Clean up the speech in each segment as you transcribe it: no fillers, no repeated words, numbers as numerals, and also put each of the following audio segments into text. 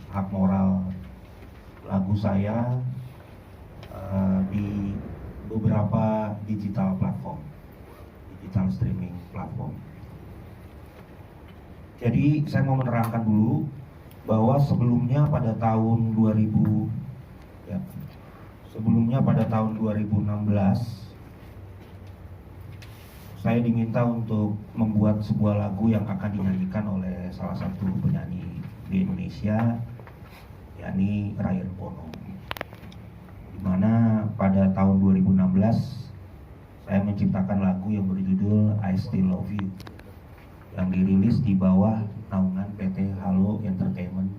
hak moral lagu saya di beberapa digital platform, digital streaming platform. Jadi saya mau menerangkan dulu bahwa sebelumnya pada tahun 2016 saya diminta untuk membuat sebuah lagu yang akan dinyanyikan oleh salah satu penyanyi di Indonesia, yakni Ryan Pono. Dimana pada tahun 2016 saya menciptakan lagu yang berjudul I Still Love You, yang dirilis di bawah naungan PT Halo Entertainment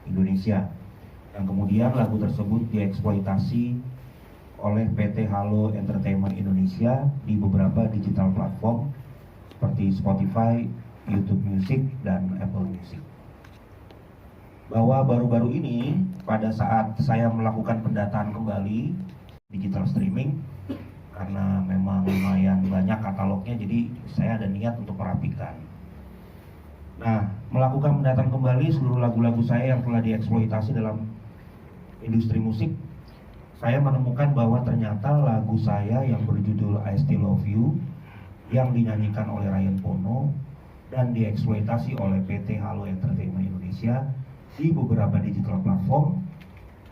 Indonesia, yang kemudian lagu tersebut dieksploitasi oleh PT Halo Entertainment Indonesia di beberapa digital platform seperti Spotify, YouTube Music, dan Apple Music. Bahwa baru-baru ini pada saat saya melakukan pendataan kembali digital streaming, karena memang lumayan banyak katalognya, jadi saya ada niat untuk merapikan. Nah, melakukan pendataan kembali seluruh lagu-lagu saya yang telah dieksploitasi dalam industri musik, saya menemukan bahwa ternyata lagu saya yang berjudul I Still Love You yang dinyanyikan oleh Ryan Pono dan dieksploitasi oleh PT Halo Entertainment Indonesia di beberapa digital platform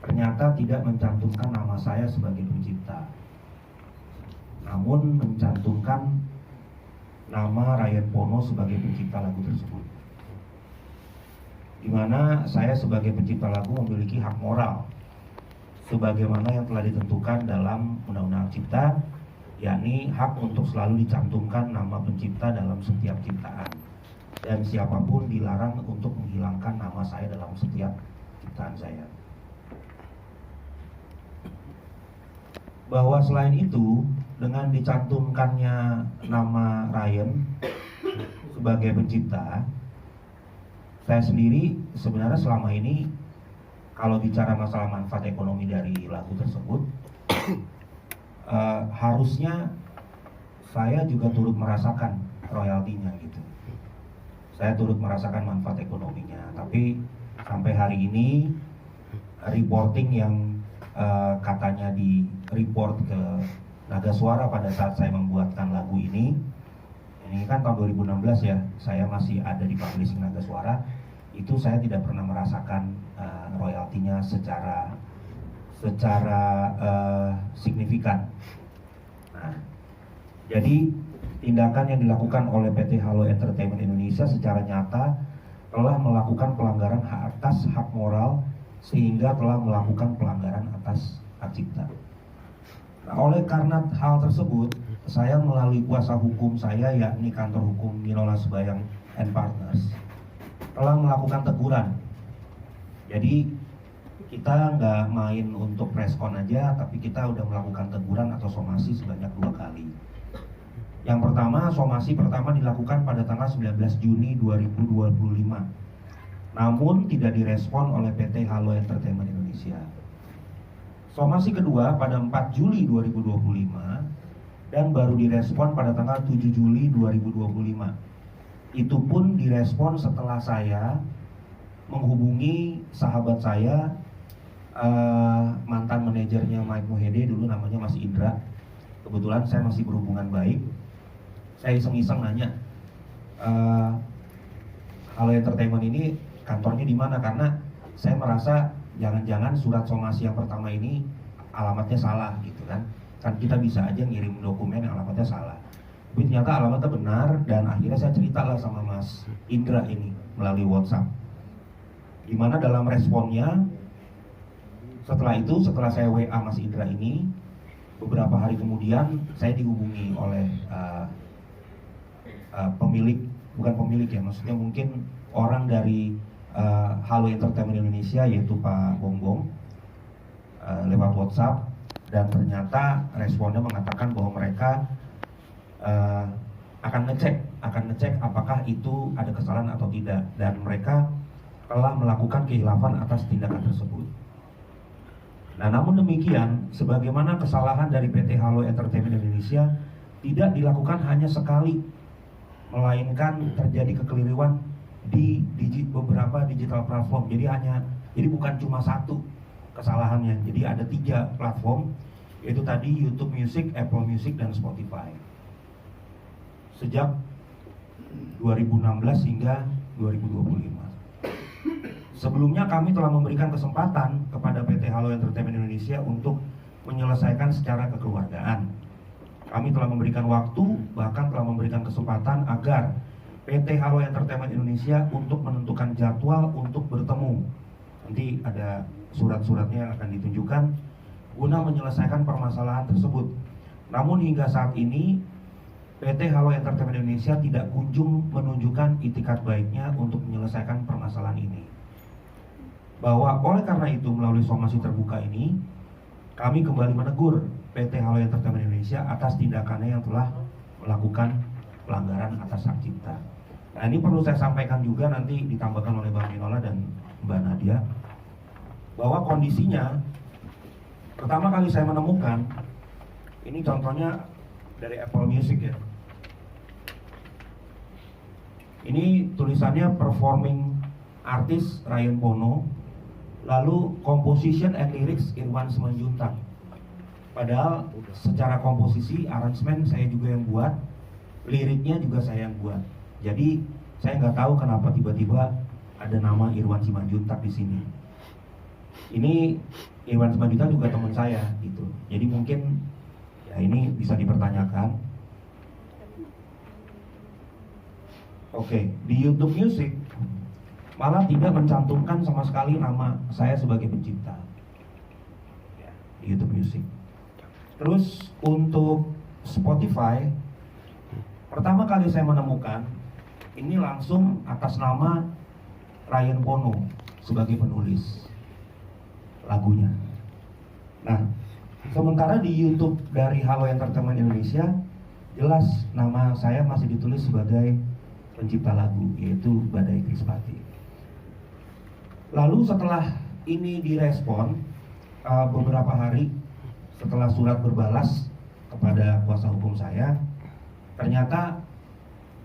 ternyata tidak mencantumkan nama saya sebagai pencipta, namun mencantumkan nama Ryan Pono sebagai pencipta lagu tersebut, di mana saya sebagai pencipta lagu memiliki hak moral sebagaimana yang telah ditentukan dalam Undang-Undang Cipta, yakni hak untuk selalu dicantumkan nama pencipta dalam setiap ciptaan, dan siapapun dilarang untuk menghilangkan nama saya dalam setiap ciptaan saya. Bahwa selain itu, dengan dicantumkannya nama Ryan sebagai pencipta, saya sendiri sebenarnya selama ini kalau bicara masalah manfaat ekonomi dari lagu tersebut, harusnya saya juga turut merasakan royaltinya gitu. Saya turut merasakan manfaat ekonominya, tapi sampai hari ini reporting yang katanya di report ke Naga Suara pada saat saya membuatkan lagu ini kan tahun 2016 ya, saya masih ada di publishing Naga Suara, itu saya tidak pernah merasakan royaltinya secara signifikan. Nah, jadi tindakan yang dilakukan oleh PT Halo Entertainment Indonesia secara nyata telah melakukan pelanggaran atas hak moral sehingga telah melakukan pelanggaran atas hak cipta. Nah, oleh karena hal tersebut, saya melalui kuasa hukum saya, yakni kantor hukum Minola Sebayang and Partners, telah melakukan teguran. Jadi kita nggak main untuk preskon aja, tapi kita udah melakukan teguran atau somasi sebanyak 2 kali. Yang pertama, somasi pertama dilakukan pada tanggal 19 Juni 2025, namun tidak direspon oleh PT Halo Entertainment Indonesia. Somasi kedua pada 4 Juli 2025 dan baru direspon pada tanggal 7 Juli 2025. Itu pun direspon setelah saya menghubungi sahabat saya, mantan manajernya Mike Mohede, dulu namanya Mas Indra. Kebetulan saya masih berhubungan baik. Saya iseng-iseng nanya, Halo Entertainment ini kantornya di mana? Karena saya merasa jangan-jangan surat somasi yang pertama ini alamatnya salah gitu kan. Kan kita bisa aja ngirim dokumen yang alamatnya salah. Tapi ternyata alamatnya benar, dan akhirnya saya ceritalah sama Mas Indra ini melalui WhatsApp. Dimana dalam responnya, setelah saya WA Mas Indra ini, beberapa hari kemudian saya dihubungi oleh bukan pemilik ya, maksudnya mungkin orang dari Halo Entertainment Indonesia, yaitu Pak Bongbong, lewat WhatsApp, dan ternyata responnya mengatakan bahwa mereka akan ngecek apakah itu ada kesalahan atau tidak, dan mereka telah melakukan khilafan atas tindakan tersebut. Nah, namun demikian, sebagaimana kesalahan dari PT Halo Entertainment Indonesia tidak dilakukan hanya sekali, melainkan terjadi kekeliruan di beberapa digital platform. Jadi hanya Jadi bukan cuma satu kesalahannya, jadi ada 3 platform, yaitu tadi YouTube Music, Apple Music, dan Spotify. Sejak 2016 hingga 2025. Sebelumnya kami telah memberikan kesempatan kepada PT Halo Entertainment Indonesia untuk menyelesaikan secara kekeluargaan. Kami telah memberikan waktu, bahkan telah memberikan kesempatan agar PT Halo Entertainment Indonesia untuk menentukan jadwal untuk bertemu. Nanti ada surat-suratnya yang akan ditunjukkan guna menyelesaikan permasalahan tersebut. Namun hingga saat ini PT Halo Entertainment Indonesia tidak kunjung menunjukkan itikat baiknya untuk menyelesaikan permasalahan ini. Bahwa oleh karena itu melalui somasi terbuka ini kami kembali menegur PT Halo Entertainment Indonesia atas tindakannya yang telah melakukan pelanggaran atas hak cipta. Nah, ini perlu saya sampaikan juga, nanti ditambahkan oleh Bang Minola dan Mbak Nadia, bahwa kondisinya pertama kali saya menemukan ini contohnya dari Apple Music ya. Ini tulisannya performing artist Ryan Bono, lalu composition and lyrics Irwan Simanjuntak. Padahal secara komposisi, aransemen saya juga yang buat, liriknya juga saya yang buat. Jadi saya nggak tahu kenapa tiba-tiba ada nama Irwan Simanjuntak di sini. Ini Irwan Simanjuntak juga teman saya gitu. Jadi mungkin ya ini bisa dipertanyakan. Oke, di YouTube Music malah tidak mencantumkan sama sekali nama saya sebagai pencipta di YouTube Music. Terus untuk Spotify, pertama kali saya menemukan ini langsung atas nama Ryan Bono sebagai penulis lagunya. Nah, sementara di YouTube dari Halo Entertainment Indonesia jelas nama saya masih ditulis sebagai pencipta lagu, yaitu Badai Krispati. Lalu setelah ini direspon beberapa hari setelah surat berbalas kepada kuasa hukum saya, ternyata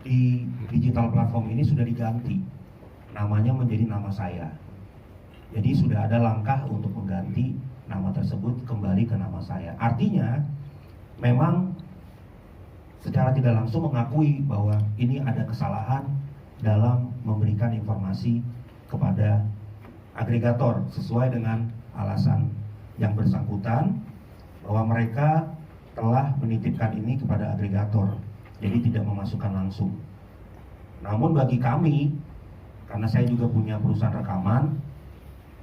di digital platform ini sudah diganti namanya menjadi nama saya. Jadi sudah ada langkah untuk mengganti nama tersebut kembali ke nama saya. Artinya memang secara tidak langsung mengakui bahwa ini ada kesalahan dalam memberikan informasi kepada agregator sesuai dengan alasan yang bersangkutan bahwa mereka telah menitipkan ini kepada agregator, jadi tidak memasukkan langsung. Namun bagi kami, karena saya juga punya perusahaan rekaman,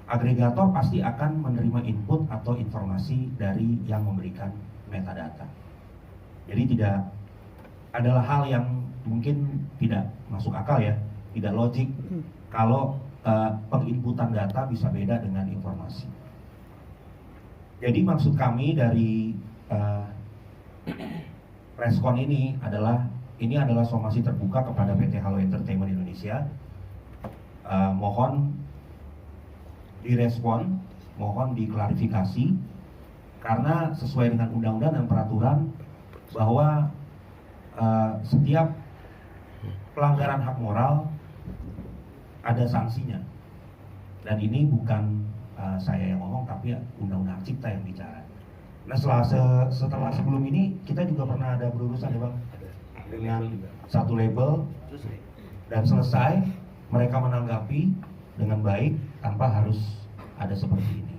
agregator pasti akan menerima input atau informasi dari yang memberikan metadata. Jadi tidak adalah hal yang mungkin tidak masuk akal ya, tidak logik kalau penginputan data bisa beda dengan informasi. Jadi maksud kami dari respon ini adalah somasi terbuka kepada PT Halo Entertainment Indonesia. Mohon direspon, mohon diklarifikasi, karena sesuai dengan undang-undang dan peraturan bahwa setiap pelanggaran hak moral ada sanksinya, dan ini bukan saya yang ngomong, tapi undang-undang cipta yang bicara. Nah setelah sebelum ini kita juga pernah ada berurusan ya Bang dengan satu label, dan selesai mereka menanggapi dengan baik tanpa harus ada seperti ini.